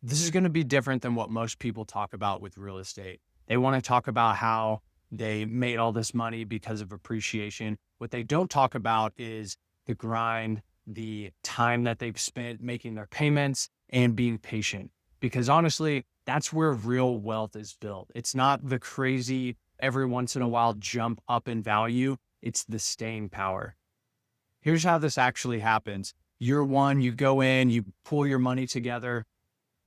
This is going to be different than what most people talk about with real estate. They want to talk about how they made all this money because of appreciation. What they don't talk about is the grind, the time that they've spent making their payments and being patient. Because honestly, that's where real wealth is built. It's not the crazy every once in a while jump up in value. It's the staying power. Here's how this actually happens. Year one, you go in, you pull your money together,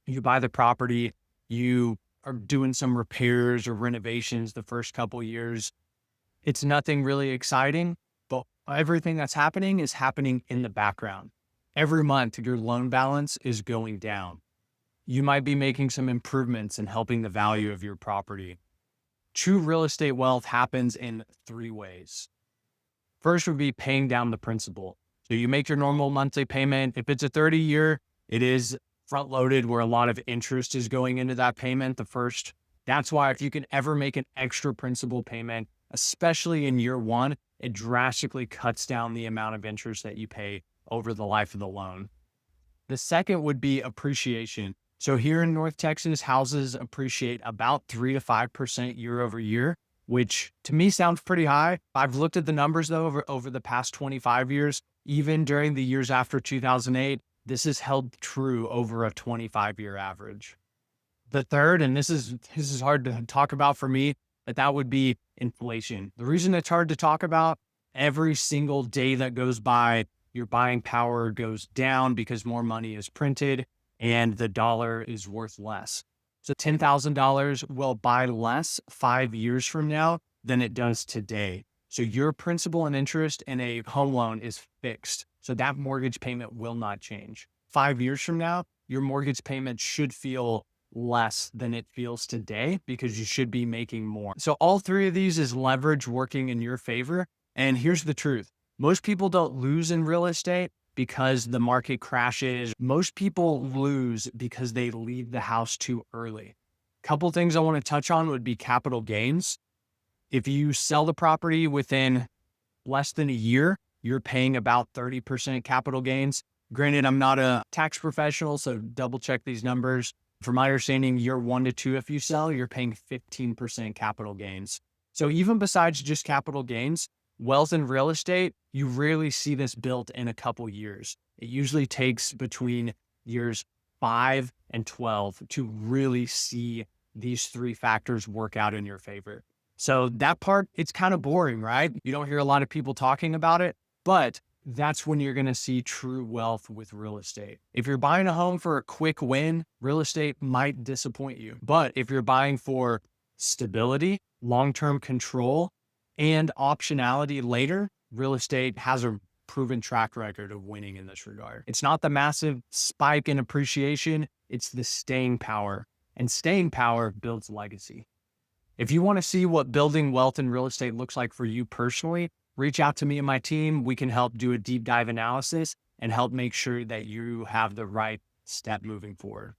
you buy the property, you are doing some repairs or renovations the first couple years. It's nothing really exciting, but everything that's happening is happening in the background. Every month, your loan balance is going down. You might be making some improvements and helping the value of your property. True real estate wealth happens in three ways. First would be paying down the principal. So you make your normal monthly payment. If it's a 30-year, it is front loaded where a lot of interest is going into that payment. That's why if you can ever make an extra principal payment, especially in year one, it drastically cuts down the amount of interest that you pay over the life of the loan. The second would be appreciation. So here in North Texas, houses appreciate about 3 to 5% year over year, which to me sounds pretty high. I've looked at the numbers though over the past 25 years, even during the years after 2008, this has held true over a 25-year average. The third, and this is hard to talk about for me, but that would be inflation. The reason it's hard to talk about, every single day that goes by, your buying power goes down because more money is printed and the dollar is worth less. So $10,000 will buy less 5 years from now than it does today. So your principal and interest in a home loan is fixed. So that mortgage payment will not change. 5 years from now, your mortgage payment should feel less than it feels today because you should be making more. So all three of these is leverage working in your favor. And here's the truth. Most people don't lose in real estate because the market crashes. Most people lose because they leave the house too early. Couple things I want to touch on would be capital gains. If you sell the property within less than a year, you're paying about 30% capital gains. Granted, I'm not a tax professional, so double check these numbers. From my understanding, year 1 to 2, if you sell, you're paying 15% capital gains. So even besides just capital gains, wealth in real estate, you rarely see this built in a couple years. It usually takes between years 5 and 12 to really see these three factors work out in your favor. So that part, it's kind of boring, right? You don't hear a lot of people talking about it, but that's when you're going to see true wealth with real estate. If you're buying a home for a quick win, real estate might disappoint you. But if you're buying for stability, long-term control, and optionality later, real estate has a proven track record of winning in this regard. It's not the massive spike in appreciation, it's the staying power. And staying power builds legacy. If you want to see what building wealth in real estate looks like for you personally, reach out to me and my team. We can help do a deep dive analysis and help make sure that you have the right step moving forward.